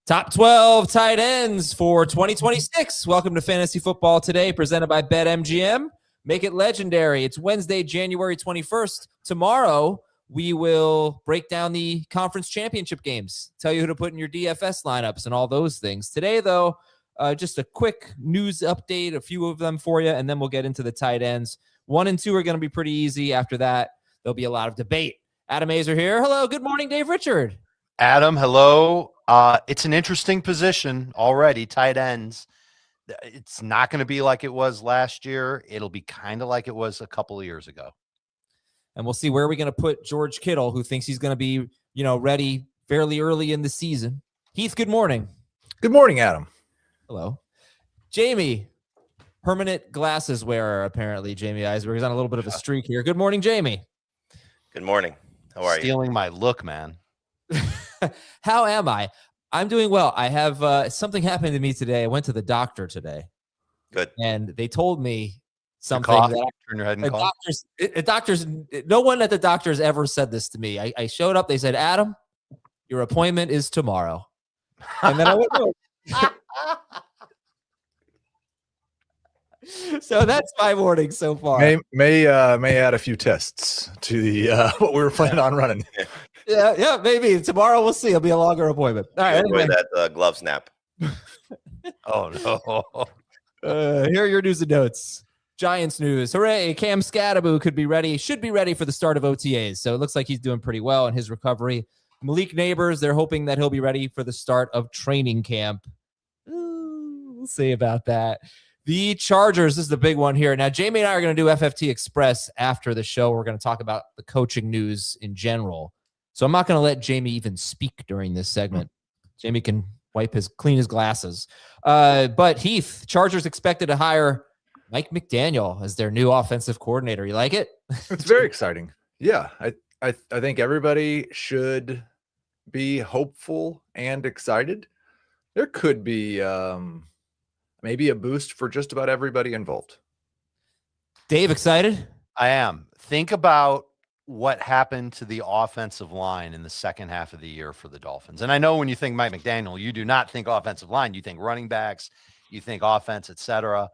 Top 12 tight ends for 2026. Welcome to Fantasy Football Today, presented by BetMGM. Make it legendary. It's Wednesday, January 21st. Tomorrow, we will break down the conference championship games, tell you who to put in your DFS lineups and all those things. Today, though, just a quick news update, a few of them for you, and then we'll get into the tight ends. 1 and 2 are going to be pretty easy. After that, there'll be a lot of debate. Adam Azer here. Hello. Good morning, Dave Richard. Adam, hello. It's an interesting position already, tight ends. It's not going to be like it was last year. It'll be kind of like it was a couple of years ago. And we'll see where we're going to put George Kittle, who thinks he's going to be, ready fairly early in the season. Heath, good morning. Good morning, Adam. Hello. Jamie, permanent glasses wearer, apparently. Jamie Eisberg is on a little bit of a streak here. Good morning, Jamie. Good morning. How are you? Stealing my look, man. How am I? I'm doing well. I have something happened to me today. I went to the doctor today. Good. And they told me something. Turn your head and cough. No one at the doctor's ever said this to me. I showed up. They said, Adam, your appointment is tomorrow. And then I went home. So that's my morning so far. May add a few tests to the what we were planning on running. Yeah, maybe tomorrow we'll see. It'll be a longer appointment. All right, anyway. That glove snap. Oh no! Here are your news and notes. Giants news. Hooray! Cam Scadaboo should be ready for the start of OTAs. So it looks like he's doing pretty well in his recovery. Malik Neighbors, they're hoping that he'll be ready for the start of training camp. We'll see about that. The Chargers, this is the big one here. Now, Jamie and I are going to do FFT Express after the show. We're going to talk about the coaching news in general. So I'm not going to let Jamie even speak during this segment. Jamie can clean his glasses. But Heath, Chargers expected to hire Mike McDaniel as their new offensive coordinator. You like it? It's very exciting. Yeah, I think everybody should be hopeful and excited. There could be maybe a boost for just about everybody involved. Dave, excited? I am. Think about what happened to the offensive line in the second half of the year for the Dolphins. And I know when you think Mike McDaniel, you do not think offensive line. You think running backs, you think offense, etc.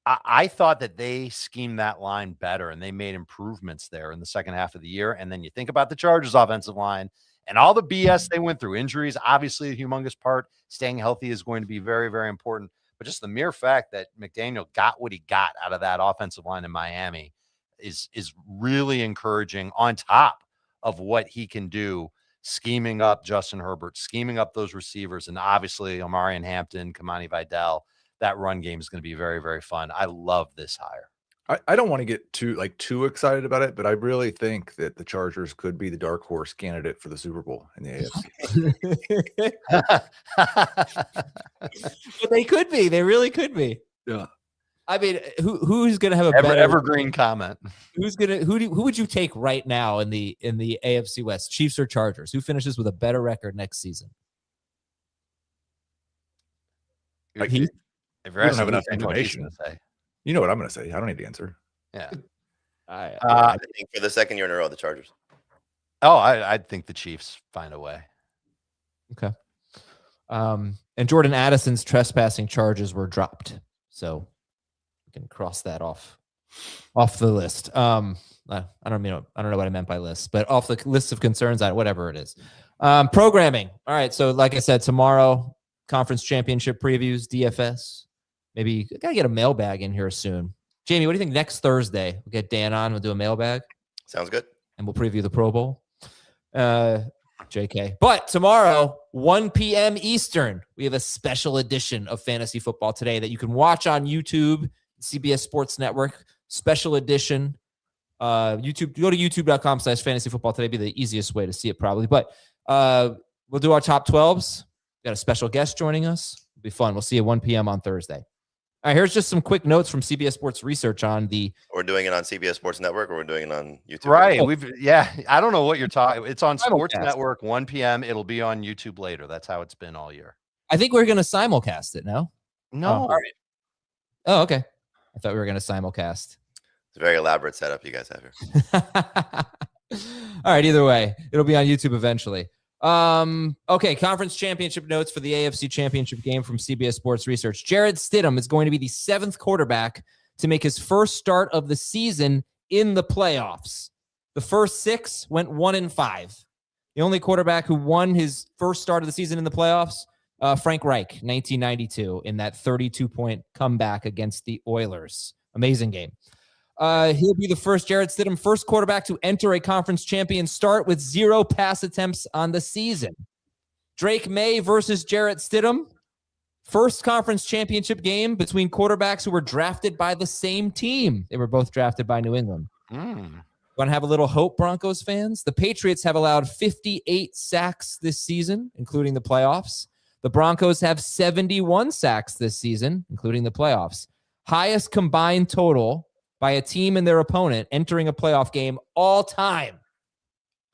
I thought that they schemed that line better and they made improvements there in the second half of the year. And then you think about the Chargers offensive line and all the BS they went through. Injuries, obviously a humongous part. Staying healthy is going to be very, very important. But just the mere fact that McDaniel got what he got out of that offensive line in Miami is really encouraging, on top of what he can do scheming up Justin Herbert, scheming up those receivers, and obviously Omarion Hampton, Kamani Vidal. That run game is going to be very, very fun. I love this hire. I don't want to get too excited about it, but I really think that the Chargers could be the dark horse candidate for the Super Bowl in the AFC. But they could be. They really could be. Yeah. I mean, who's going to have a better evergreen comment? Who would you take right now in the AFC West, Chiefs or Chargers? Who finishes with a better record next season? If you don't have enough information, you know what I'm going to say. I don't need to answer. Yeah. I think for the second year in a row, the Chargers. Oh, I think the Chiefs find a way. Okay. And Jordan Addison's trespassing charges were dropped, so we can cross that off the list. I don't know what I meant by list, but off the list of concerns, whatever it is. Programming. All right. So like I said, tomorrow, conference championship previews, DFS. Maybe gotta get a mailbag in here soon. Jamie, what do you think next Thursday? We'll get Dan on. We'll do a mailbag. Sounds good. And we'll preview the Pro Bowl. JK. But tomorrow, 1 p.m. Eastern, we have a special edition of Fantasy Football Today that you can watch on YouTube, CBS Sports Network. Special edition. YouTube. Go to youtube.com/fantasyfootball today. Be the easiest way to see it probably. But we'll do our top 12s. Got a special guest joining us. It'll be fun. We'll see you at 1 p.m. on Thursday. All right, here's just some quick notes from CBS Sports Research on the... We're doing it on CBS Sports Network, or we're doing it on YouTube? Right. I don't know what you're talking. It's on Sports Network, 1 p.m. It'll be on YouTube later. That's how it's been all year. I think we're going to simulcast it now. No. All right. Oh, okay. I thought we were going to simulcast. It's a very elaborate setup you guys have here. All right. Either way, it'll be on YouTube eventually. Okay, conference championship notes for the AFC championship game from CBS Sports Research. Jarrett Stidham is going to be the 7th quarterback to make his first start of the season in the playoffs. The first 6 went 1-5. The only quarterback who won his first start of the season in the playoffs, Frank Reich, 1992, in that 32-point comeback against the Oilers. Amazing game. He'll be the first Jarrett Stidham, first quarterback to enter a conference champion start with 0 pass attempts on the season. Drake May versus Jarrett Stidham, first conference championship game between quarterbacks who were drafted by the same team. They were both drafted by New England. Want to have a little hope, Broncos fans? The Patriots have allowed 58 sacks this season, including the playoffs. The Broncos have 71 sacks this season, including the playoffs. Highest combined total by a team and their opponent entering a playoff game all time.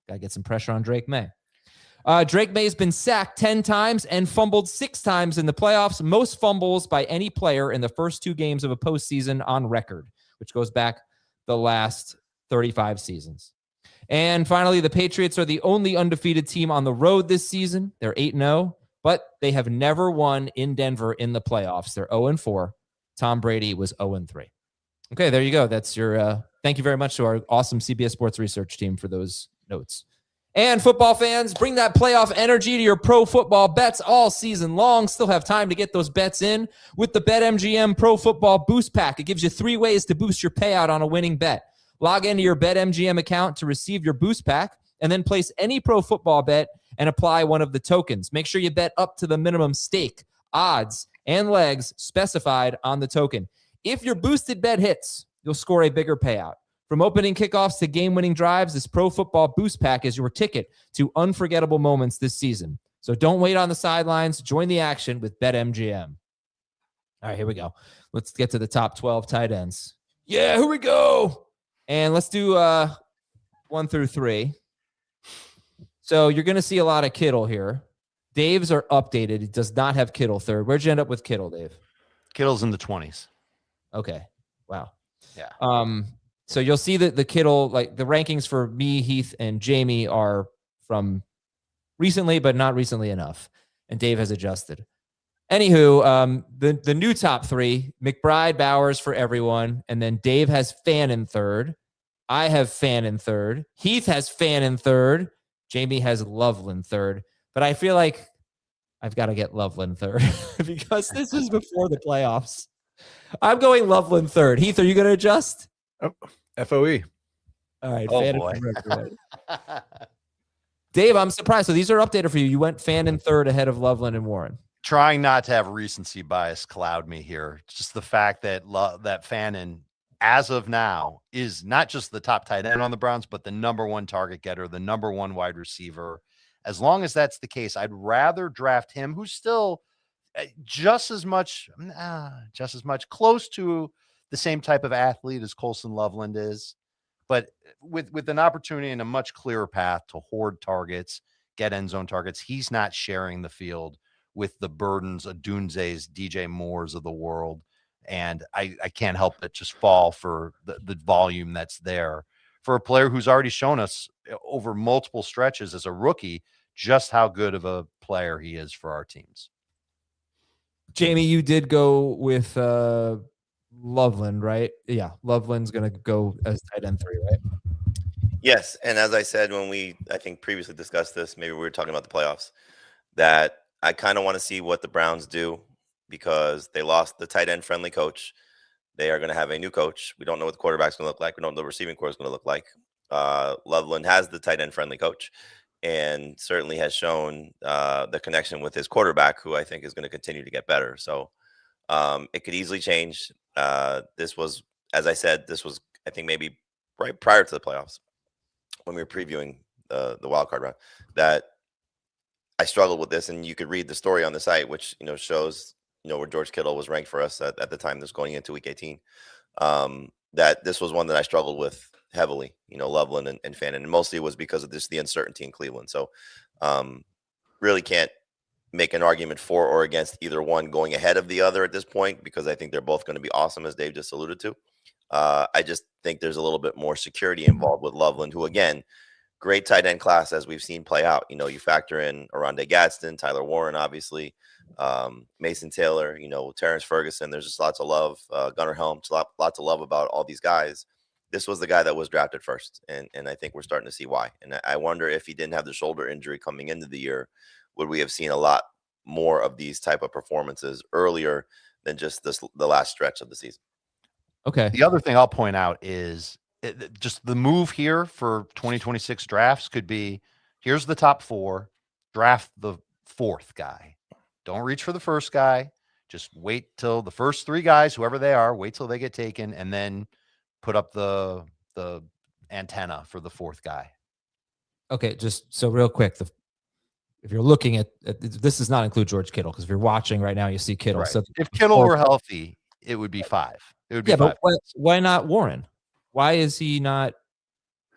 Got to get some pressure on Drake May. Drake May has been sacked 10 times and fumbled 6 times in the playoffs, most fumbles by any player in the first 2 games of a postseason on record, which goes back the last 35 seasons. And finally, the Patriots are the only undefeated team on the road this season. They're 8-0, but they have never won in Denver in the playoffs. They're 0-4. Tom Brady was 0-3. Okay, there you go. That's your thank you very much to our awesome CBS Sports Research team for those notes. And football fans, bring that playoff energy to your pro football bets all season long. Still have time to get those bets in with the BetMGM Pro Football Boost Pack. It gives you 3 ways to boost your payout on a winning bet. Log into your BetMGM account to receive your boost pack and then place any pro football bet and apply one of the tokens. Make sure you bet up to the minimum stake, odds, and legs specified on the token. If your boosted bet hits, you'll score a bigger payout. From opening kickoffs to game-winning drives, this Pro Football Boost Pack is your ticket to unforgettable moments this season. So don't wait on the sidelines. Join the action with BetMGM. All right, here we go. Let's get to the top 12 tight ends. Yeah, here we go. And let's do 1 through 3. So you're going to see a lot of Kittle here. Dave's are updated. It does not have Kittle third. Where'd you end up with Kittle, Dave? Kittle's in the 20s. Okay. Wow. Yeah. So you'll see that the Kittle, like the rankings for me, Heath, and Jamie are from recently, but not recently enough. And Dave has adjusted. Anywho, the new top 3, McBride, Bowers for everyone. And then Dave has Fan in third. I have Fan in third. Heath has Fan in third. Jamie has Loveland third. But I feel like I've got to get Loveland third because this is before the playoffs. I'm going Loveland third. Heath, are you going to adjust? Oh, FOE. All right. Oh, Fan boy. in third. Dave, I'm surprised. So these are updated for you. You went Fan in third ahead of Loveland and Warren. Trying not to have recency bias cloud me here. Just the fact that that Fannin, as of now, is not just the top tight end on the Browns, but the number 1 target getter, the number 1 wide receiver. As long as that's the case, I'd rather draft him, who's still just as much close to the same type of athlete as Colson Loveland is, but with an opportunity and a much clearer path to hoard targets, get end zone targets. He's not sharing the field with the burdens of Dunze's, DJ Moores of the world. And I can't help but just fall for the volume that's there for a player who's already shown us over multiple stretches as a rookie just how good of a player he is for our teams. Jamie, you did go with Loveland, right? Yeah, Loveland's going to go as tight end 3, right? Yes, and as I said when I think previously discussed this, maybe we were talking about the playoffs, that I kind of want to see what the Browns do because they lost the tight end friendly coach. They are going to have a new coach. We don't know what the quarterback's going to look like. We don't know what the receiving core is going to look like. Loveland has the tight end friendly coach and certainly has shown the connection with his quarterback, who I think is going to continue to get better. So it could easily change. This was, as I said, I think maybe right prior to the playoffs when we were previewing the wild card round, that I struggled with this, and you could read the story on the site, which shows where George Kittle was ranked for us at the time this going into Week 18. That this was one that I struggled with heavily, Loveland and Fannin, and mostly it was because of the uncertainty in Cleveland. So really can't make an argument for or against either one going ahead of the other at this point, because I think they're both going to be awesome, as Dave just alluded to. I just think there's a little bit more security involved with Loveland, who, again, great tight end class as we've seen play out. You know, you factor in Aronde Gadsden, Tyler Warren, obviously, Mason Taylor, you know, Terrence Ferguson. There's just lots of love. Gunnar Helms, lots of love about all these guys. This was the guy that was drafted first, and I think we're starting to see why. And I wonder if he didn't have the shoulder injury coming into the year, would we have seen a lot more of these type of performances earlier than just the last stretch of the season? Okay. The other thing I'll point out is just the move here for 2026 drafts could be, here's the top 4, draft the 4th guy. Don't reach for the first guy. Just wait till the first 3 guys, whoever they are, wait till they get taken, and then put up the antenna for the 4th guy. Okay, just so real quick, if you're looking at this, does not include George Kittle, because if you're watching right now, you see Kittle. Right. So if Kittle were healthy, it would be 5. It would be 5. But why not Warren? Why is he not?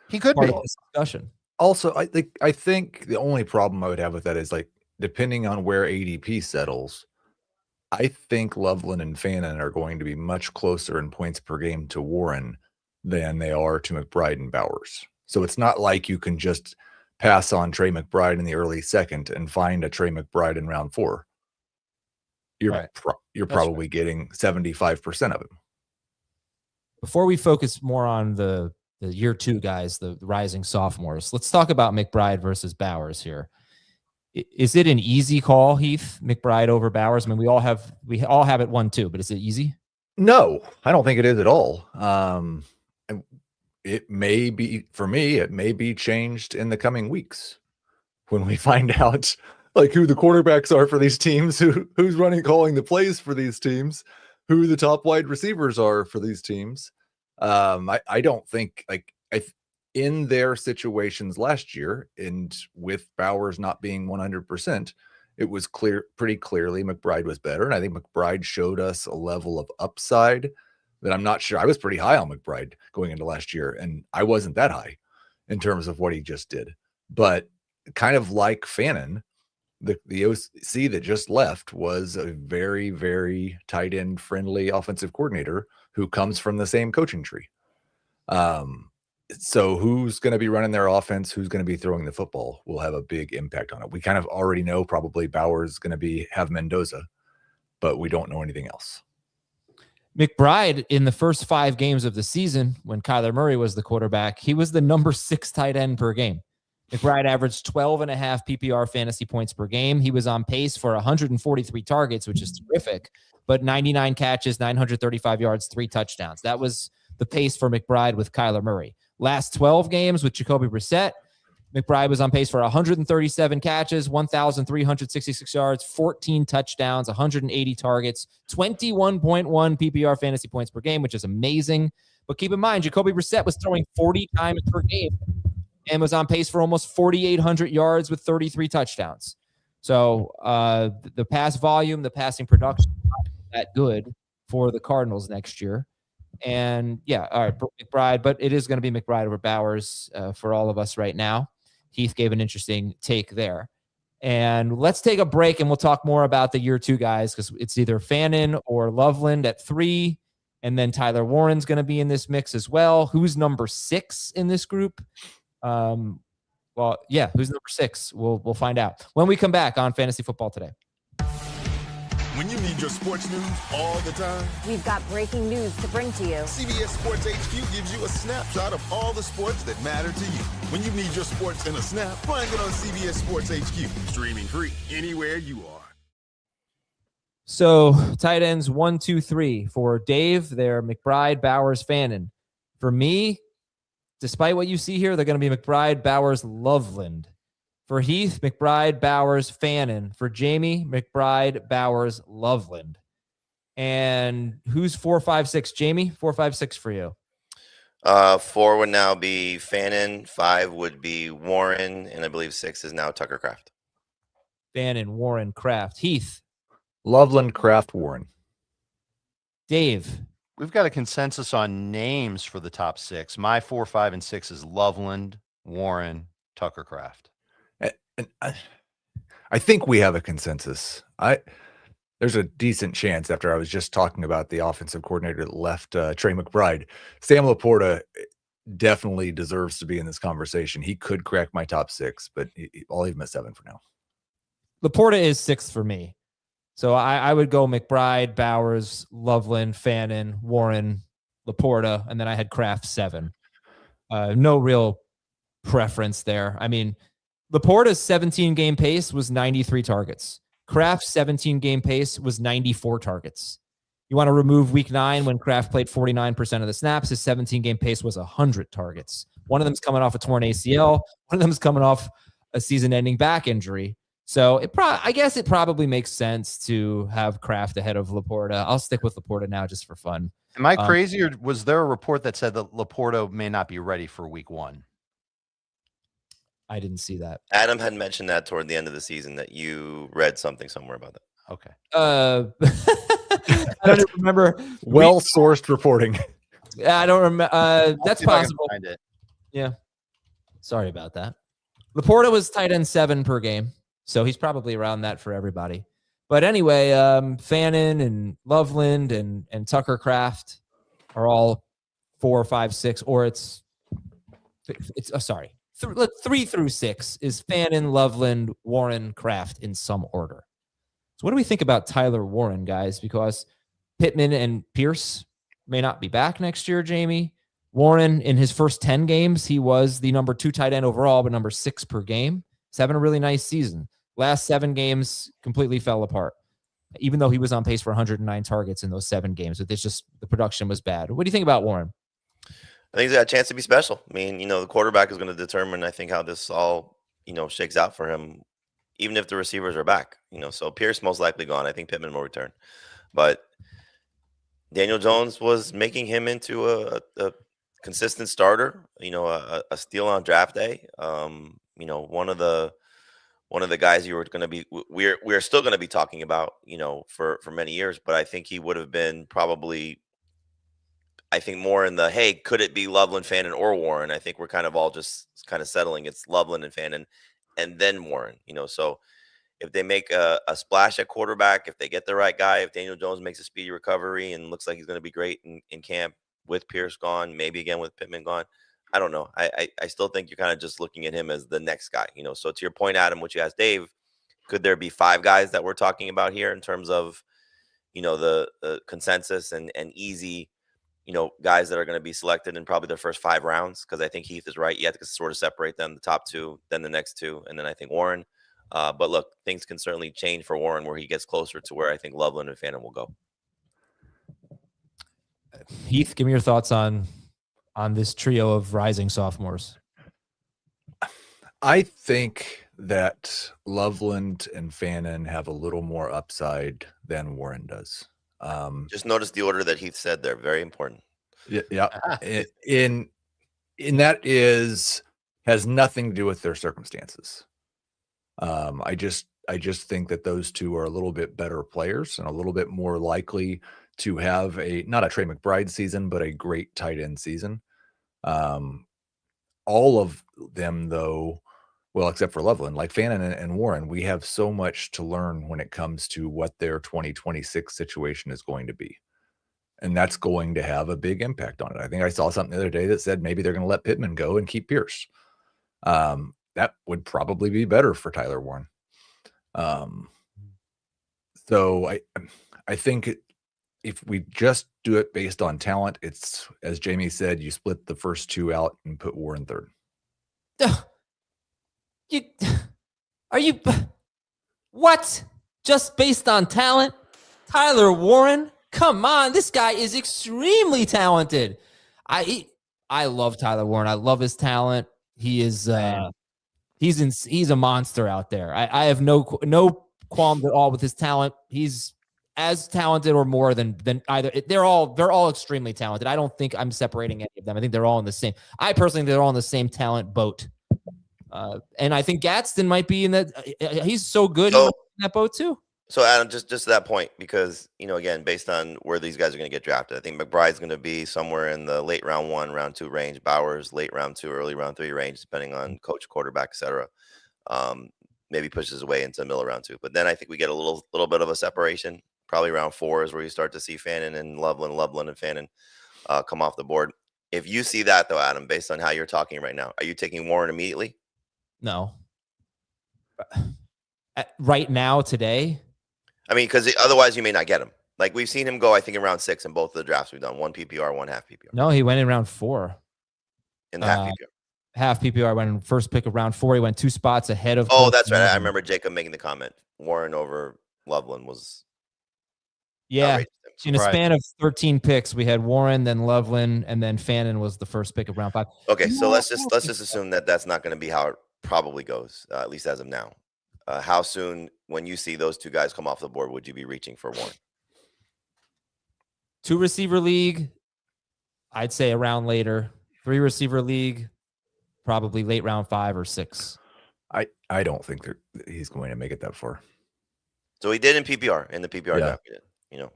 He could part be of this discussion. Also, I think the only problem I would have with that is, like, depending on where ADP settles, I think Loveland and Fannin are going to be much closer in points per game to Warren than they are to McBride and Bowers. So it's not like you can just pass on Trey McBride in the early 2nd and find a Trey McBride in round 4. You're Right. you're That's probably right. getting 75% of him. Before we focus more on the year 2 guys, the rising sophomores, let's talk about McBride versus Bowers here. Is it an easy call, Heath, McBride over Bowers? I mean, we all have it 1-2, but is it easy? No, I don't think it is at all. It may be, for me, it may be changed in the coming weeks when we find out, like, who the quarterbacks are for these teams, who's calling the plays for these teams, who the top wide receivers are for these teams. I don't think, like, in their situations last year, and with Bowers not being 100%, it was pretty clearly McBride was better. And I think McBride showed us a level of upside that I'm not sure. I was pretty high on McBride going into last year, and I wasn't that high in terms of what he just did. But kind of like Fannin, the OC that just left was a very, very tight end friendly offensive coordinator who comes from the same coaching tree. So who's going to be running their offense, who's going to be throwing the football will have a big impact on it. We kind of already know probably Bowers is going to have Mendoza, but we don't know anything else. McBride, in the first 5 games of the season, when Kyler Murray was the quarterback, he was the number 6 tight end per game. McBride averaged 12.5 PPR fantasy points per game. He was on pace for 143 targets, which is terrific, but 99 catches, 935 yards, 3 touchdowns. That was the pace for McBride with Kyler Murray. Last 12 games with Jacoby Brissett, McBride was on pace for 137 catches, 1,366 yards, 14 touchdowns, 180 targets, 21.1 PPR fantasy points per game, which is amazing. But keep in mind, Jacoby Brissett was throwing 40 times per game and was on pace for almost 4,800 yards with 33 touchdowns. So the pass volume, the passing production, not that good for the Cardinals next year. And yeah, all right, McBride, but it is going to be McBride over Bowers for all of us right now. Heath gave an interesting take there. And let's take a break and we'll talk more about the year 2 guys, because it's either Fannin or Loveland at 3. And then Tyler Warren's going to be in this mix as well. Who's number 6 in this group? Who's number 6? We'll find out when we come back on Fantasy Football Today. When you need your sports news all the time, we've got breaking news to bring to you. CBS Sports HQ gives you a snapshot of all the sports that matter to you. When you need your sports in a snap, find it on CBS Sports HQ, streaming free anywhere you are. So tight ends 1, 2, 3 for Dave. They're McBride, Bowers, Fannin. For me, despite what you see here, they're going to be McBride, Bowers, Loveland. For Heath, McBride, Bowers, Fannin. For Jamie, McBride, Bowers, Loveland. And who's 4, 5, 6? Jamie, 4, 5, 6 for you. 4 would now be Fannin. 5 would be Warren, and I believe 6 is now Tucker Kraft. Fannin, Warren, Kraft. Heath, Loveland, Kraft, Warren. Dave. We've got a consensus on names for the top 6. My 4, 5, and 6 is Loveland, Warren, Tucker Kraft. And I think we have a consensus. There's a decent chance, after I was just talking about the offensive coordinator that left Trey McBride, Sam Laporta definitely deserves to be in this conversation. He could crack my top 6, but I'll leave him at 7 for now. Laporta is 6th for me. So I would go McBride, Bowers, Loveland, Fannin, Warren, Laporta, and then I had Kraft 7. No real preference there. I mean, Laporta's 17-game pace was 93 targets. Kraft's 17-game pace was 94 targets. You want to remove week 9 when Kraft played 49% of the snaps. His 17-game pace was 100 targets. One of them's coming off a torn ACL. One of them's coming off a season-ending back injury. So I guess it probably makes sense to have Kraft ahead of Laporta. I'll stick with Laporta now just for fun. Am I crazy, or was there a report that said that Laporta may not be ready for week 1? I didn't see that. Adam had mentioned that toward the end of the season, that you read something somewhere about that. Okay. I don't remember. Well-sourced reporting. I don't remember. That's See if I can possible. find it. Yeah. Sorry about that. Laporta was tight end 7 per game. So he's probably around that for everybody. But anyway, Fannin and Loveland and Tucker Kraft are all 4, 5, 6, or it's 3 through 6 is Fannin, Loveland, Warren, Kraft in some order. So what do we think about Tyler Warren, guys? Because Pittman and Pierce may not be back next year, Jamie. Warren, in his first 10 games, he was the number 2 tight end overall, but number 6 per game. He's having a really nice season. Last 7 games completely fell apart, even though he was on pace for 109 targets in those 7 games. But it's just the production was bad. What do you think about Warren? I think he's got a chance to be special. I mean, the quarterback is going to determine, I think, how this all, shakes out for him, even if the receivers are back. So Pierce most likely gone. I think Pittman will return. But Daniel Jones was making him into a consistent starter, a steal on draft day. One of the guys you were going to be, we're still going to be talking about, for many years. But I think he would have been probably, I think, more in the, hey, could it be Loveland, Fannin, or Warren? I think we're kind of all just kind of settling. It's Loveland and Fannin, and then Warren. So if they make a splash at quarterback, if they get the right guy, if Daniel Jones makes a speedy recovery and looks like he's going to be great in camp with Pierce gone, maybe again with Pittman gone, I don't know. I still think you're kind of just looking at him as the next guy. So to your point, Adam, which you asked Dave, could there be 5 guys that we're talking about here in terms of, the consensus and easy, guys that are going to be selected in probably their first 5 rounds? Because I think Heath is right. You have to sort of separate them, the top 2, then the next 2, and then I think Warren. But look, things can certainly change for Warren where he gets closer to where I think Loveland and Fannin will go. Heath, give me your thoughts on this trio of rising sophomores. I think that Loveland and Fannin have a little more upside than Warren does. Just notice the order that Heath said there. Very important. Yeah. In that has nothing to do with their circumstances. I just think that those 2 are a little bit better players and a little bit more likely to have not a Trey McBride season, but a great tight end season. All of them, though, well, except for Loveland, like Fannin and Warren, we have so much to learn when it comes to what their 2026 situation is going to be. And that's going to have a big impact on it. I think I saw something the other day that said maybe they're going to let Pittman go and keep Pierce. That would probably be better for Tyler Warren. So I think if we just do it based on talent, it's, as Jamie said, you split the first 2 out and put Warren 3rd. What? Just based on talent? Tyler Warren? Come on, this guy is extremely talented. I love Tyler Warren. I love his talent. He is he's a monster out there. I have no qualms at all with his talent. He's as talented or more than either. They're all extremely talented. I don't think I'm separating any of them. I think they're all in the same. I personally think they're all in the same talent boat. And I think Gadsden might be in that. He's so good in that boat too. So Adam, just to that point, because again, based on where these guys are going to get drafted, I think McBride's going to be somewhere in the late round 1, round 2 range. Bowers late round 2, early round 3 range, depending on coach, quarterback, etc. Maybe pushes his way into middle round 2, but then I think we get a little bit of a separation. Probably round 4 is where you start to see Fannin and Loveland and Fannin come off the board. If you see that though, Adam, based on how you're talking right now, are you taking Warren immediately? No. Right now, today. I mean, because otherwise you may not get him. Like we've seen him go, I think in round 6 in both of the drafts we've done. 1 PPR, 1 half PPR. No, he went in round 4. In the half PPR. Half PPR went in first pick of round 4. He went 2 spots ahead of. Oh, that's right. I remember Jacob making the comment. Warren over Loveland was. Yeah. outrageous. In a span of 13 picks, we had Warren, then Loveland, and then Fannin was the first pick of round 5. Okay, so let's just assume that that's not going to be how it probably goes, at least as of now. How soon, when you see those 2 guys come off the board, would you be reaching for Warren? 2 receiver league, I'd say a round later. 3 receiver league, probably late round 5 or 6. I don't think he's going to make it that far. So he did in PPR, in the PPR draft. He did,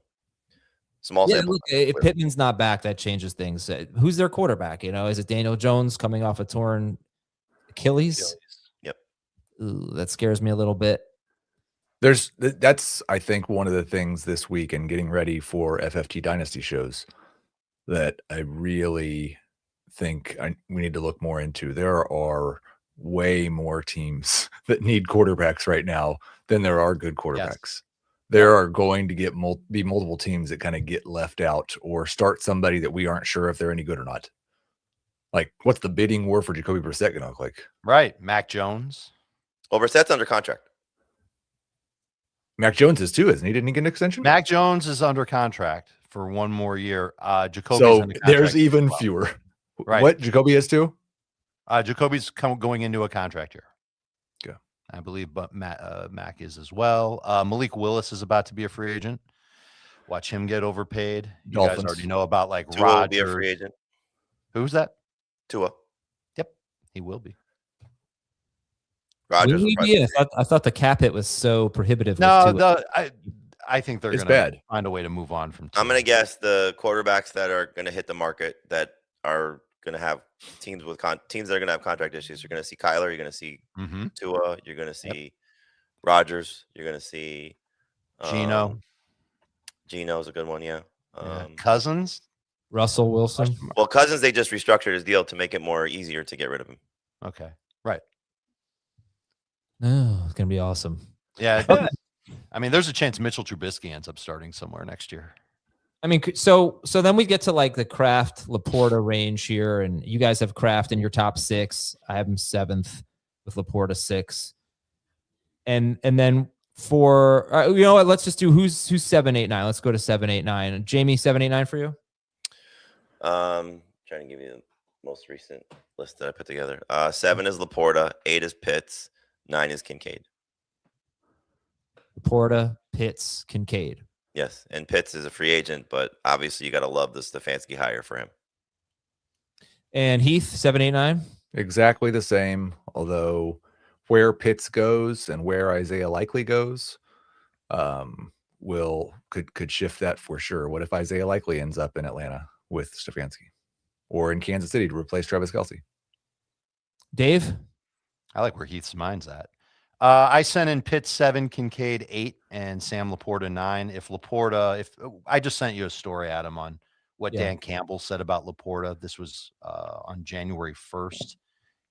small Yeah, sample. look, if Pittman's not back, that changes things. Who's their quarterback? Is it Daniel Jones coming off a torn Achilles? Yep. Ooh, that scares me a little bit. That's I think one of the things this week and getting ready for FFT Dynasty shows that I really think we need to look more into. There are way more teams that need quarterbacks right now than there are good quarterbacks. Yes. There are going to be multiple teams that kind of get left out or start somebody that we aren't sure if they're any good or not. Like, what's the bidding war for Jacoby Brissett going to look like? Right. Mac Jones. Well, Brissett's under contract. Mac Jones is too, isn't he? Didn't he get an extension? Mac Jones is under contract for 1 more year. Jacoby's so under contract there's even fewer. Right. What? Jacoby is too? Jacoby's going into a contract year. Okay. I believe, but Mac is as well. Malik Willis is about to be a free agent. Watch him get overpaid. You Dolphins. guys already know about like Tua Rodgers. will be a free agent. Who's that? Tua. Yep, he will be. Rodgers. I thought the cap hit was so prohibitive. No, I think they're It's going to bad. find a way to move on from Tua. I'm going to guess the quarterbacks that are going to hit the market that are going to have teams with teams that are going to have contract issues. You're going to see Kyler. You're going to see Tua. You're going to see Rodgers. You're going to see Geno. Geno's a good one. Yeah. Cousins. Russell Wilson. Well, Cousins, they just restructured his deal to make it more easier to get rid of him. Okay. Right. Oh, it's going to be awesome. Yeah. I mean, there's a chance Mitchell Trubisky ends up starting somewhere next year. I mean, so then we get to like the Kraft Laporta range here, and you guys have Kraft in your top 6. I have him 7th with Laporta 6. And then for you know what, let's just do who's 7, 8, 9. Let's go to 7, 8, 9. Jamie, 7, 8, 9 for you. Trying to give you the most recent list that I put together. 7 is Laporta, 8 is Pitts, 9 is Kincaid. Laporta, Pitts, Kincaid. Yes, and Pitts is a free agent, but obviously you got to love the Stefanski hire for him. And Heath, 7, 8, 9. Exactly the same, although where Pitts goes and where Isaiah Likely goes could shift that for sure. What if Isaiah Likely ends up in Atlanta with Stefanski or in Kansas City to replace Travis Kelce? Dave? I like where Heath's mind's at. I sent in Pitts 7, Kincaid 8, and Sam Laporta 9. If I just sent you a story, Adam, on what Dan Campbell said about Laporta. This was on January 1st.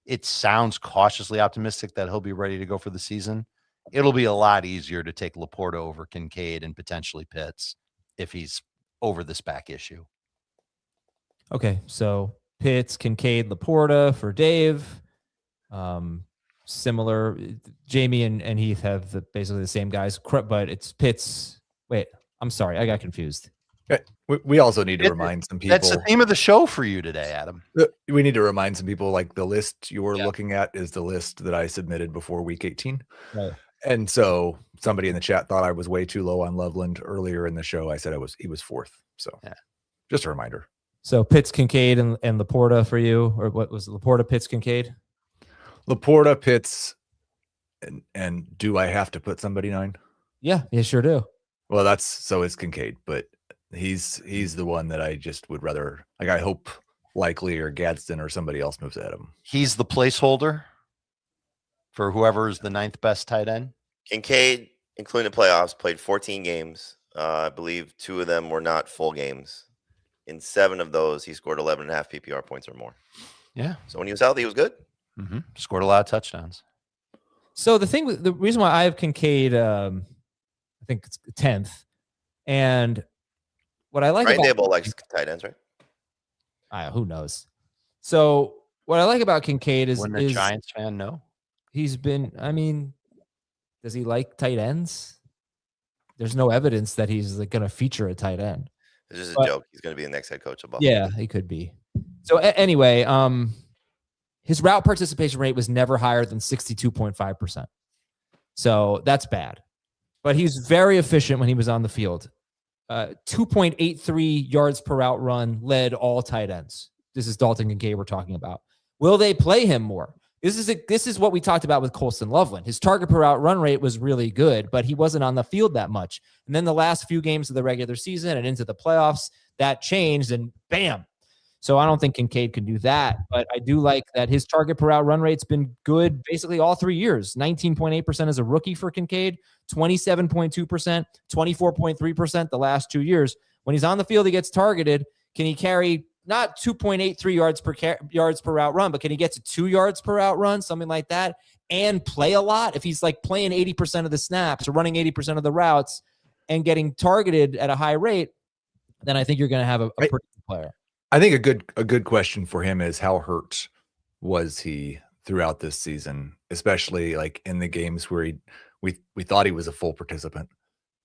It sounds cautiously optimistic that he'll be ready to go for the season. It'll be a lot easier to take Laporta over Kincaid and potentially Pitts if he's over this back issue. Okay, so Pitts, Kincaid, Laporta for Dave. Similar. Jamie and Heath have basically the same guys, but it's Pitts. Wait, I'm sorry. I got confused. We also need to remind some people. That's the theme of the show for you today, Adam. We need to remind some people, like, the list you're looking at is the list that I submitted before week 18. Right. And so somebody in the chat thought I was way too low on Loveland earlier in the show. I said he was 4th. So just a reminder. So Pitts, Kincaid, and Laporta for you, or what was it? Laporta, Pitts, Kincaid? Laporta, Pitts, and do I have to put somebody 9? Yeah, you sure do. Well, so is Kincaid, but he's the one that I just would rather, like, I hope Likely or Gadsden or somebody else moves ahead of him. He's the placeholder for whoever is the 9th best tight end. Kincaid, including the playoffs, played 14 games. I believe 2 of them were not full games in 7 of those, he scored 11.5 PPR points or more. Yeah. So when he was healthy, he was good. Scored a lot of touchdowns. So the reason why I have Kincaid, I think it's 10th, and what I like Brian about Daboll likes tight ends, right? who knows. So what I like about Kincaid is When the Giants fan know, he's been. I mean, does he like tight ends? There's no evidence that he's like going to feature a tight end. It's just a joke. He's going to be the next head coach of Buffalo. Yeah, he could be. So anyway, his route participation rate was never higher than 62.5%. So that's bad. But he's very efficient when he was on the field. 2.83 yards per route run led all tight ends. This is Dalton Kincaid we're talking about. Will they play him more? This is what we talked about with Colston Loveland. His target per route run rate was really good, but he wasn't on the field that much. And then the last few games of the regular season and into the playoffs, that changed and bam. So I don't think Kincaid can do that, but I do like that his target per route run rate's been good basically all 3 years. 19.8% as a rookie for Kincaid, 27.2%, 24.3% the last 2 years. When he's on the field, he gets targeted. Can he carry not 2.83 yards per route run, but can he get to 2 yards per route run, something like that, and play a lot? If he's like playing 80% of the snaps or running 80% of the routes and getting targeted at a high rate, then I think you're going to have a pretty good player. I think a good question for him is how hurt was he throughout this season, especially like in the games where we thought he was a full participant,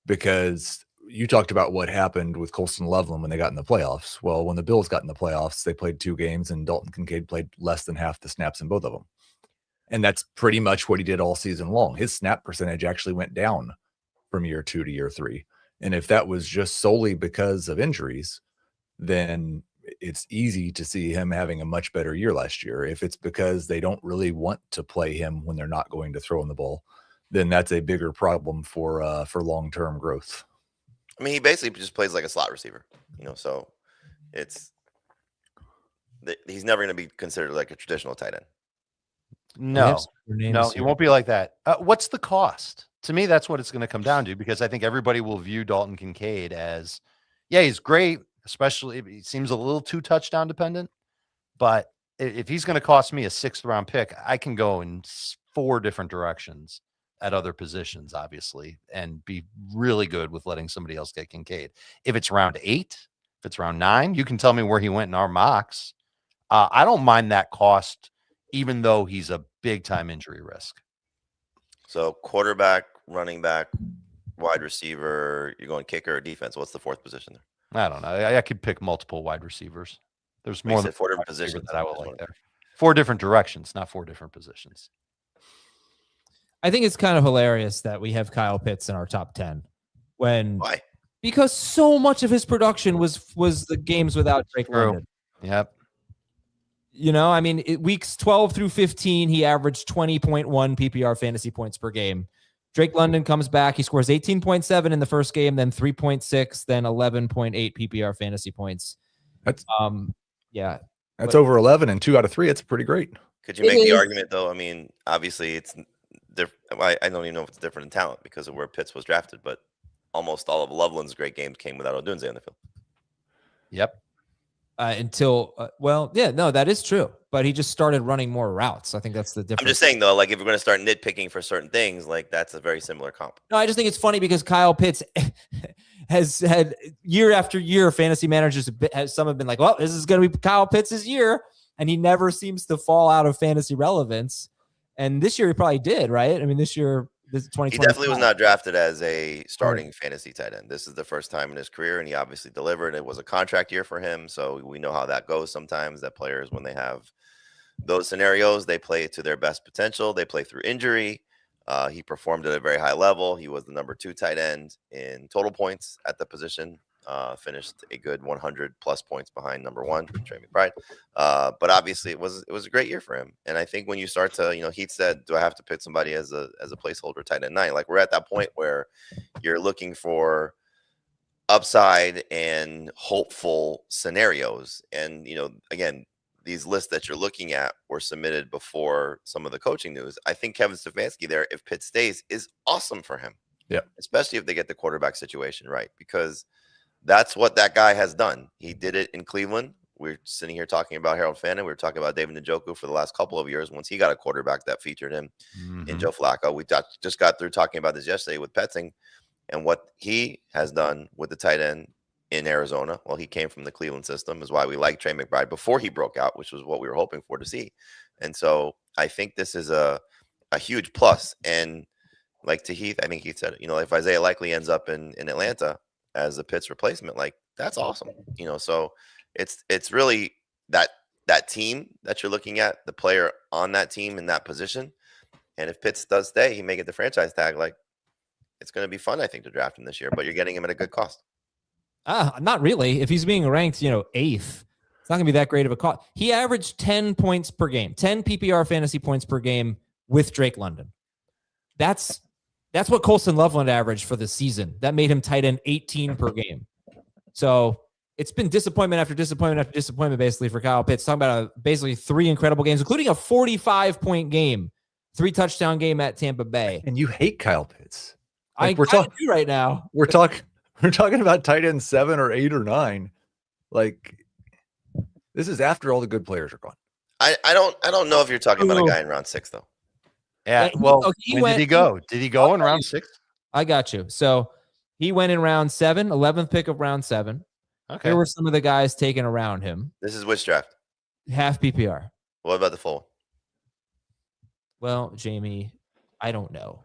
because you talked about what happened with Colston Loveland when they got in the playoffs. Well, when the Bills got in the playoffs, they played 2 games and Dalton Kincaid played less than half the snaps in both of them. And that's pretty much what he did all season long. His snap percentage actually went down from year 2 to year 3. And if that was just solely because of injuries, then it's easy to see him having a much better year last year. If it's because they don't really want to play him when they're not going to throw in the ball, then that's a bigger problem for long-term growth. I mean, he basically just plays like a slot receiver, so he's never going to be considered like a traditional tight end. No, he won't be like that. What's the cost? To me, that's what it's going to come down to, because I think everybody will view Dalton Kincaid as, yeah, he's great, especially if he seems a little too touchdown dependent. But if he's going to cost me a 6th round pick, I can go in 4 different directions at other positions, obviously, and be really good with letting somebody else get Kincaid. If it's round 8, if it's round 9, you can tell me where he went in our mocks. I don't mind that cost, even though he's a big time injury risk. So quarterback, running back, wide receiver, you're going kicker or defense. What's the 4th position there? I don't know. I could pick multiple wide receivers. There's more than 4 different positions that I would like there. 4 different directions, not 4 different positions. I think it's kind of hilarious that we have Kyle Pitts in our top 10. Why? Because so much of his production was the games without Drake London. Yep. I mean, weeks 12 through 15, he averaged 20.1 PPR fantasy points per game. Drake London comes back. He scores 18.7 in the first game, then 3.6, then 11.8 PPR fantasy points. That's That's over 11 and 2 out of 3. It's pretty great. Could you make the argument, though? I mean, obviously, it's different. I don't even know if it's different in talent because of where Pitts was drafted, but almost all of Loveland's great games came without Odunze on the field. Yep. That is true. But he just started running more routes. I think that's the difference. I'm just saying, though, like if we're going to start nitpicking for certain things, like that's a very similar comp. No, I just think it's funny because Kyle Pitts has had year after year, fantasy managers some have been like, well, this is going to be Kyle Pitts' year. And he never seems to fall out of fantasy relevance. And this year he probably did, right? I mean, this year, this is 2020. He definitely was not drafted as a starting fantasy tight end. This is the first time in his career, and he obviously delivered. It was a contract year for him, so we know how that goes sometimes, that players, when they have those scenarios, they play to their best potential. They play through injury. He performed at a very high level. He was the number 2 tight end in total points at the position. Finished a good 100+ points behind number 1, Trey McBride. But obviously it was a great year for him. And I think when you start to, Heath said, do I have to pick somebody as a placeholder tight end 9? Like we're at that point where you're looking for upside and hopeful scenarios. And, again, these lists that you're looking at were submitted before some of the coaching news. I think Kevin Stefanski there, if Pitt stays, is awesome for him. Yeah. Especially if they get the quarterback situation right, because that's what that guy has done. He did it in Cleveland. We're sitting here talking about Harold Fannin. We were talking about David Njoku for the last couple of years once he got a quarterback that featured him in Joe Flacco. We just got through talking about this yesterday with Petzing and what he has done with the tight end in Arizona. Well, he came from the Cleveland system, is why we like Trey McBride before he broke out, which was what we were hoping for to see. And so I think this is a huge plus. And like to Heath, I think Heath said, if Isaiah Likely ends up in Atlanta as a Pitts replacement, like that's awesome. So it's really that team that you're looking at, the player on that team in that position. And if Pitts does stay, he may get the franchise tag. Like it's going to be fun, I think, to draft him this year, but you're getting him at a good cost. Not really. If he's being ranked, 8th, it's not going to be that great of a cost. He averaged 10 points per game, 10 PPR fantasy points per game with Drake London. That's what Colston Loveland averaged for the season. That made him tight end 18 per game. So it's been disappointment after disappointment after disappointment, basically, for Kyle Pitts. Talking about basically 3 incredible games, including a 45-point game, 3-touchdown game at Tampa Bay. And you hate Kyle Pitts. Like, we're talking right now. We're talking about tight end 7 or 8 or 9. Like, this is after all the good players are gone. I don't know if you're talking about a guy in round 6 though. Yeah. Well, when did he go? Did he go in round 6? I got you. So he went in round 7, 11th pick of round 7. Okay. Here were some of the guys taken around him. This is which draft? Half PPR. What about the full one? Well, Jamie, I don't know.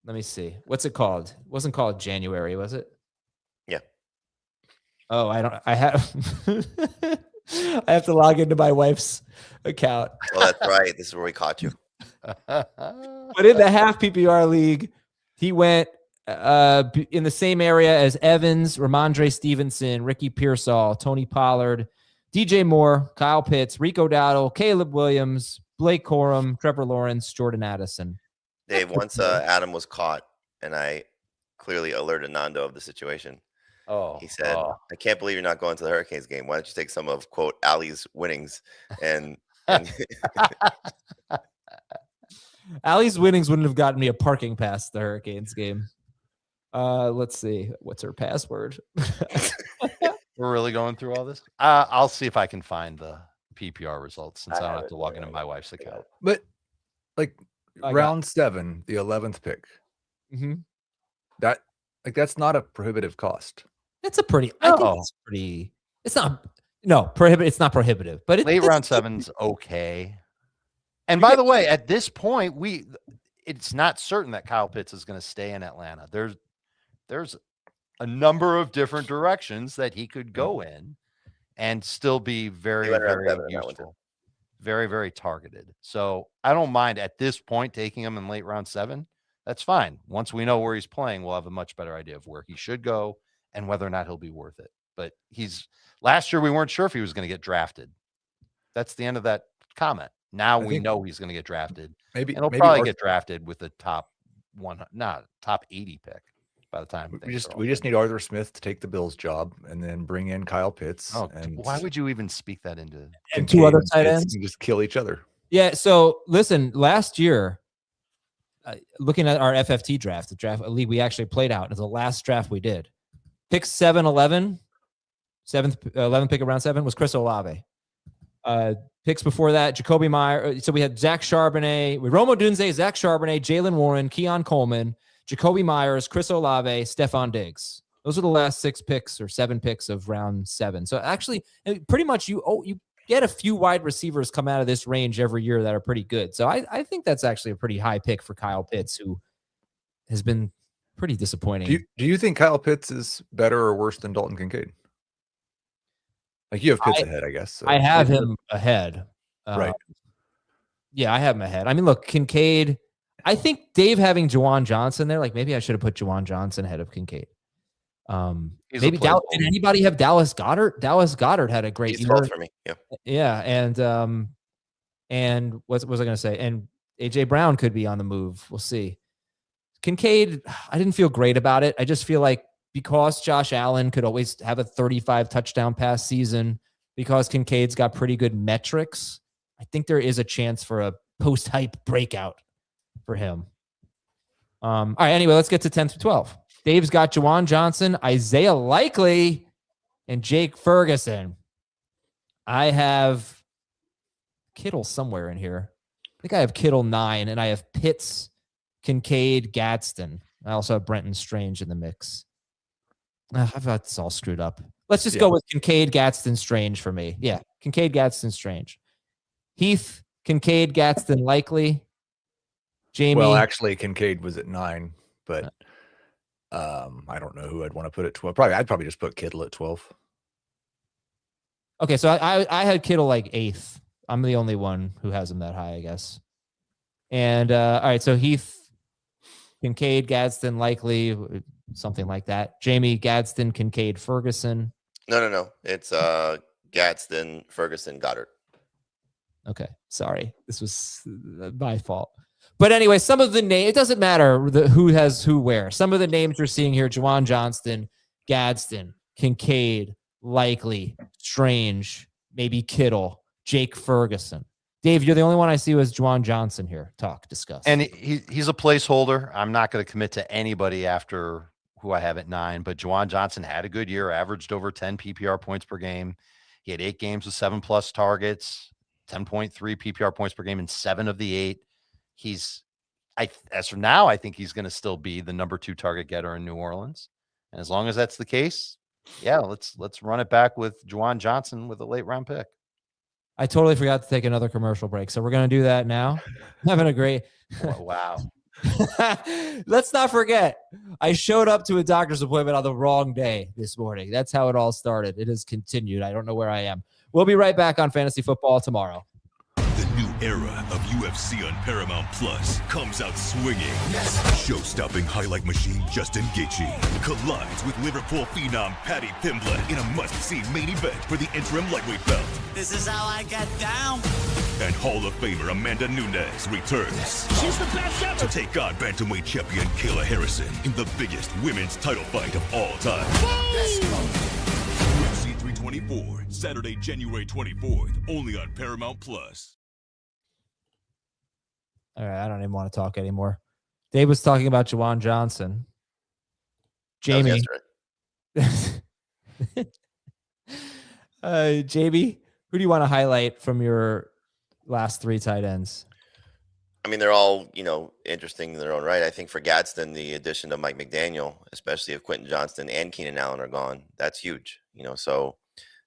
Let me see. What's it called? It wasn't called January, was it? Yeah. Oh, I have I have to log into my wife's account. Well, that's right. This is where we caught you. But in the half PPR league, he went in the same area as Evans, Ramondre Stevenson, Ricky Pearsall, Tony Pollard, DJ Moore, Kyle Pitts, Rico Dowdle, Caleb Williams, Blake Corum, Trevor Lawrence, Jordan Addison. Dave, once Adam was caught, and I clearly alerted Nando of the situation. He said, I can't believe you're not going to the Hurricanes game. Why don't you take some of, quote, Ali's winnings? And Ali's winnings wouldn't have gotten me a parking pass to the Hurricanes game. Let's see. What's her password? We're really going through all this? I'll see if I can find the PPR results since I don't have to log into my wife's account. But like round 7, the 11th pick. Mm-hmm. That's not a prohibitive cost. It's a pretty. I think it's pretty. It's not. No, prohibitive. It's not prohibitive, but late round 7's okay. And by the way, at this point, it's not certain that Kyle Pitts is going to stay in Atlanta. There's a number of different directions that he could go in and still be very, very useful, very, very targeted. So I don't mind at this point taking him in late round 7. That's fine. Once we know where he's playing, we'll have a much better idea of where he should go and whether or not he'll be worth it. But last year we weren't sure if he was going to get drafted. That's the end of that comment. Now we know he's going to get drafted. And he'll probably get drafted with a top 80 pick by the time. We just need Arthur Smith to take the Bills job and then bring in Kyle Pitts. And why would you even speak that into? And 2 other tight ends and just kill each other. Yeah. So listen, last year, looking at our FFT draft, a league we actually played out, is the last draft we did. Pick 7-11, 11th pick of round 7 was Chris Olave. Picks before that, Jacoby Meyer. So we had Zach Charbonnet, Romo Dunze, Zach Charbonnet, Jalen Warren, Keon Coleman, Jacoby Myers, Chris Olave, Stephon Diggs. Those are the last 6 picks or 7 picks of round 7. So actually, pretty much you get a few wide receivers come out of this range every year that are pretty good. So I think that's actually a pretty high pick for Kyle Pitts, who has been pretty disappointing. Do you think Kyle Pitts is better or worse than Dalton Kincaid? Like you have Pitts ahead, I guess. So. I have him ahead. Right. Yeah, I have him ahead. I mean, look, Kincaid, I think Dave having Juwan Johnson there, like maybe I should have put Juwan Johnson ahead of Kincaid. Maybe did anybody have Dallas Goedert? Dallas Goedert had a great year for me. Yeah. Yeah. And what was I going to say? And AJ Brown could be on the move. We'll see. Kincaid, I didn't feel great about it. I just feel like because Josh Allen could always have a 35 touchdown pass season, because Kincaid's got pretty good metrics, I think there is a chance for a post-hype breakout for him. All right. Anyway, let's get to 10 through 12. Dave's got Juwan Johnson, Isaiah Likely, and Jake Ferguson. I have Kittle somewhere in here. I think I have Kittle 9, and I have Pitts, Kincaid, Gadsden. I also have Brenton Strange in the mix. I've got this all screwed up. Let's just go with Kincaid, Gadsden, Strange for me. Yeah, Kincaid, Gadsden, Strange. Heath, Kincaid, Gadsden, Likely. Jamie. Well, actually, Kincaid was at 9, but I don't know who I'd want to put at 12. I'd probably just put Kittle at 12. Okay, so I had Kittle like 8th. I'm the only one who has him that high, I guess. And all right, so Heath, Kincaid, Gadsden, Likely, something like that. Jamie, Gadsden, Kincaid, Ferguson. No. It's Gadsden, Ferguson, Goddard. Okay, sorry. This was my fault. But anyway, some of the names, it doesn't matter who has who where. Some of the names we're seeing here, Juwan Johnston, Gadsden, Kincaid, Likely, Strange, maybe Kittle, Jake Ferguson. Dave, you're the only one I see who has Juwan Johnson here. Discuss. And he's a placeholder. I'm not going to commit to anybody after who I have at 9, but Juwan Johnson had a good year, averaged over 10 PPR points per game. He had 8 games with 7+ targets, 10.3 PPR points per game in 7 of the 8. As from now, I think he's going to still be the number 2 target getter in New Orleans. And as long as that's the case, yeah, let's run it back with Juwan Johnson with a late round pick. I totally forgot to take another commercial break, so we're going to do that now. Having a great wow. Let's not forget, I showed up to a doctor's appointment on the wrong day this morning. That's how it all started. It has continued. I don't know where I am. We'll be right back on Fantasy Football tomorrow. The new era of UFC on Paramount Plus comes out swinging. Yes. Show-stopping highlight machine Justin Gaethje collides with Liverpool phenom Paddy Pimblett in a must-see main event for the interim lightweight belt. This is how I get down. And Hall of Famer Amanda Nunes returns. She's the best ever. To take on bantamweight champion Kayla Harrison in the biggest women's title fight of all time. UFC 324, Saturday, January 24th, only on Paramount Plus. All right, I don't even want to talk anymore. Dave was talking about Juwan Johnson. Jamie. Jamie, who do you want to highlight from your last 3 tight ends? I mean, they're all, interesting in their own right. I think for Gadsden, the addition of Mike McDaniel, especially if Quentin Johnston and Keenan Allen are gone, that's huge. So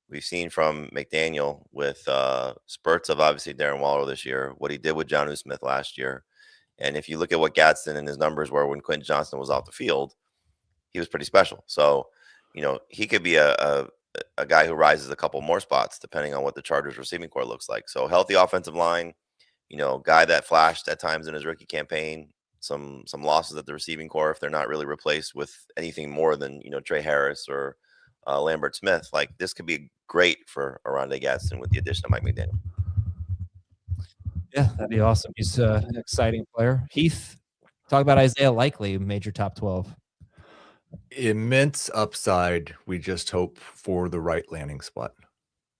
we've seen from McDaniel with spurts of obviously Darren Waller this year, what he did with Jonnu Smith last year. And if you look at what Gadsden and his numbers were when Quentin Johnston was off the field, he was pretty special. So, he could be a guy who rises a couple more spots depending on what the Chargers receiving core looks like. So healthy offensive line, guy that flashed at times in his rookie campaign, some losses at the receiving core if they're not really replaced with anything more than, Trey Harris or Lambert Smith. Like, this could be great for Oronde Gadsden with the addition of Mike McDaniel. Yeah, that'd be awesome. He's an exciting player. Heath, talk about Isaiah Likely, major top 12. Immense upside. We just hope for the right landing spot.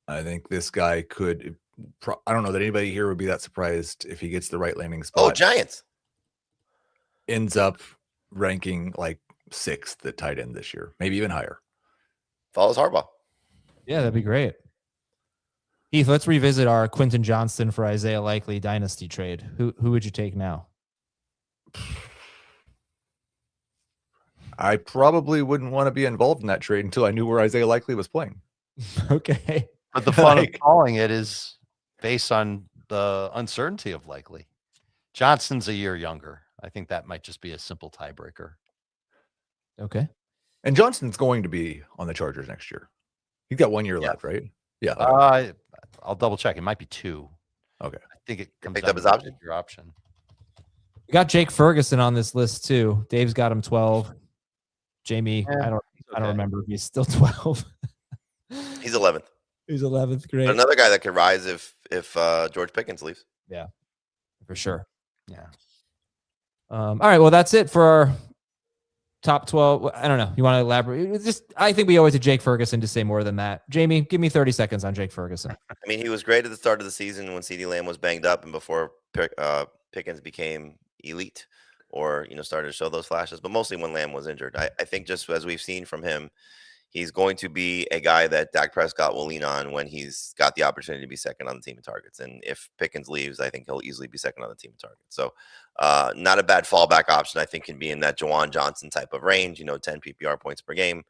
I think this guy could, I don't know that anybody here would be that surprised if he gets the right landing spot. Oh, Giants. Ends up ranking like 6th at tight end this year, maybe even higher. Follows Harbaugh. Yeah, that'd be great. Heath, let's revisit our Quentin Johnston for Isaiah Likely dynasty trade. Who would you take now? I probably wouldn't want to be involved in that trade until I knew where Isaiah Likely was playing. Okay. But the fun of calling it is based on the uncertainty of Likely. Johnston's a year younger. I think that might just be a simple tiebreaker. Okay. And Johnston's going to be on the Chargers next year. He's got 1 year left, right? Yeah. I'll double check. It might be 2. Okay. I think it comes picked down up his to option. your option. We got Jake Ferguson on this list too. Dave's got him 12. Jamie, I don't remember if he's still 12. He's 11th. He's 11th. Great. But another guy that could rise if George Pickens leaves. Yeah, for sure. Yeah. All right. Well, that's it for our top 12. I don't know. You want to elaborate? I think we owe it to Jake Ferguson to say more than that. Jamie, give me 30 seconds on Jake Ferguson. I mean, he was great at the start of the season when CeeDee Lamb was banged up and before Pickens became elite. or started to show those flashes, but mostly when Lamb was injured. I think just as we've seen from him, he's going to be a guy that Dak Prescott will lean on when he's got the opportunity to be second on the team in targets. And if Pickens leaves, I think he'll easily be second on the team in targets. So not a bad fallback option. I think can be in that Jawan Johnson type of range, 10 PPR points per game.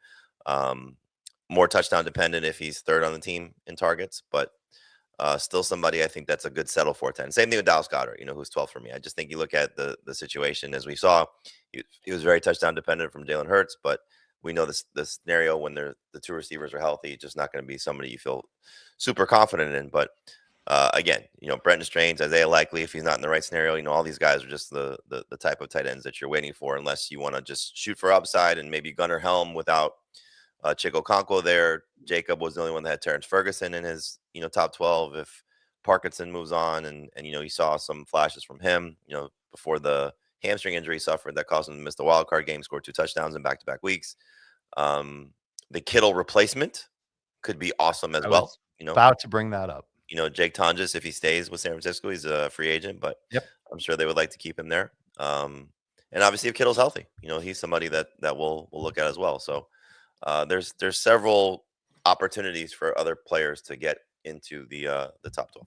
More touchdown dependent if he's third on the team in targets, but still somebody I think that's a good settle for 10. Same thing with Dallas Goedert, who's 12 for me. I just think you look at the situation as we saw, he was very touchdown dependent from Jalen Hurts, but we know this scenario when the two receivers are healthy, it's just not going to be somebody you feel super confident in. But again, Brenton Strange, Isaiah Likely, if he's not in the right scenario, all these guys are just the type of tight ends that you're waiting for, unless you want to just shoot for upside and maybe Gunnar Helm without Chico Conco there. Jacob was the only one that had Terrence Ferguson in his top 12. If Parkinson moves on and you saw some flashes from him, before the hamstring injury suffered that caused him to miss the wild card game, scored 2 touchdowns in back-to-back weeks. The Kittle replacement could be awesome as well. About to bring that up. Jake Tonjes, if he stays with San Francisco, he's a free agent, but I'm sure they would like to keep him there. And obviously if Kittle's healthy, he's somebody that we'll look at as well. So there's several opportunities for other players to get into the top 12.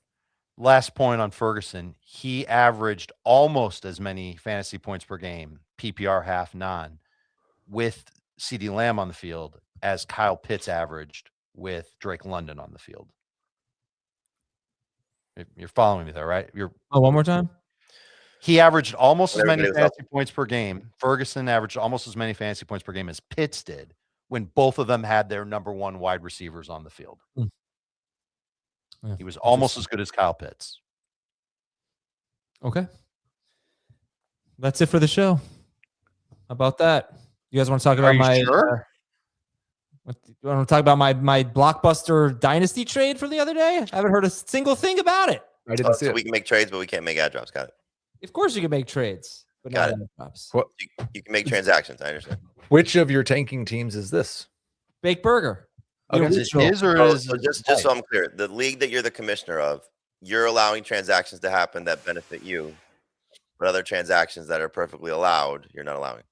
Last point on Ferguson. He averaged almost as many fantasy points per game, PPR half non, with CeeDee Lamb on the field as Kyle Pitts averaged with Drake London on the field. You're following me there, right? One more time. He averaged almost as many Everybody was fantasy points per game. Ferguson averaged almost as many fantasy points per game as Pitts did when both of them had their number one wide receivers on the field. Yeah, he was almost as good as Kyle Pitts. Okay. That's it for the show. How about that? You guys want to talk about my sure? You want to talk about my blockbuster dynasty trade for the other day? I haven't heard a single thing about it. I didn't see So it. we can make trades, but we can't make ad drops. Got it. Of course you can make trades, but Got not it. ad drops. What? You can make transactions. I understand. Which of your tanking teams is this? Baked Burger. The Okay. Is it original. his or So, is so just so I'm clear, the league that you're the commissioner of, you're allowing transactions to happen that benefit you, but other transactions that are perfectly allowed, you're not allowing.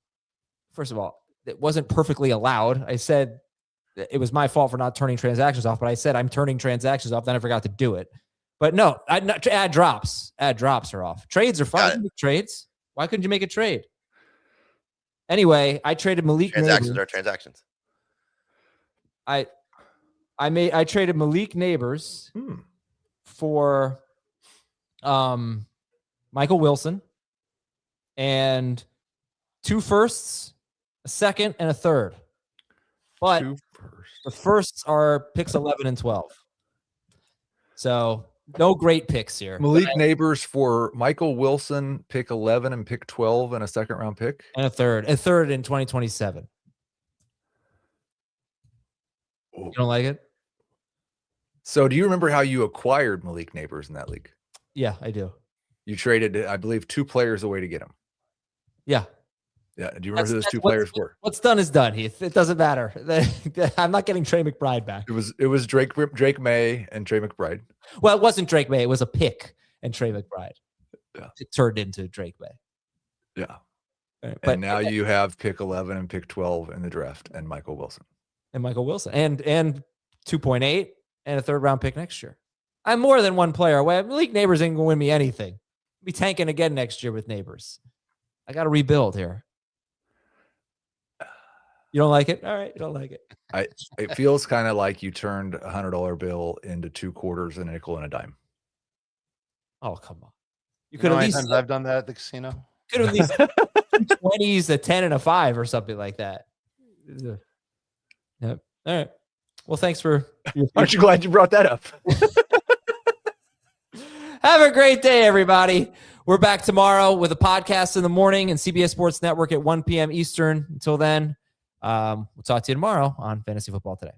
First of all, it wasn't perfectly allowed. I said it was my fault for not turning transactions off, but I said I'm turning transactions off. Then I forgot to do it. But no, ad drops. Ad drops are off. Trades are fine. You can make trades. Why couldn't you make a trade? Anyway, I traded Malik Transactions Neighbors. are transactions. I traded Malik Neighbors for Michael Wilson and 2 firsts, a second, and a third. But 2 firsts. the firsts are picks 11 and 12. So no great picks here. Malik Neighbors for Michael Wilson, pick 11 and pick 12 and a second round pick. And a third in 2027. You don't like it? So do you remember how you acquired Malik Neighbors in that league? Yeah, I do. You traded, I believe, 2 players away to get him. Yeah. Yeah. Do you remember who those 2 players were? What's done is done, Heath. It doesn't matter. I'm not getting Trey McBride back. It was Drake May and Trey McBride. Well, it wasn't Drake May. It was a pick and Trey McBride. Yeah. It turned into Drake May. Yeah. But And now you have pick 11 and pick 12 in the draft and Michael Wilson. and 2.8 and a third round pick next year. I'm more than one player away. Malik Neighbors ain't gonna win me anything. I'll be tanking again next year with Neighbors. I got to rebuild here. You don't like it? All right, you don't like it. It feels kind of like you turned a $100 bill into 2 quarters, a nickel, and a dime. Oh, come on. You You could know at how many least times I've done that at the casino? could at least 20s, a 10 and a 5 or something like that. Yep. All right. Well, thanks for Aren't you glad you brought that up? Have a great day, everybody. We're back tomorrow with a podcast in the morning and CBS Sports Network at 1 p.m. Eastern. Until then, we'll talk to you tomorrow on Fantasy Football Today.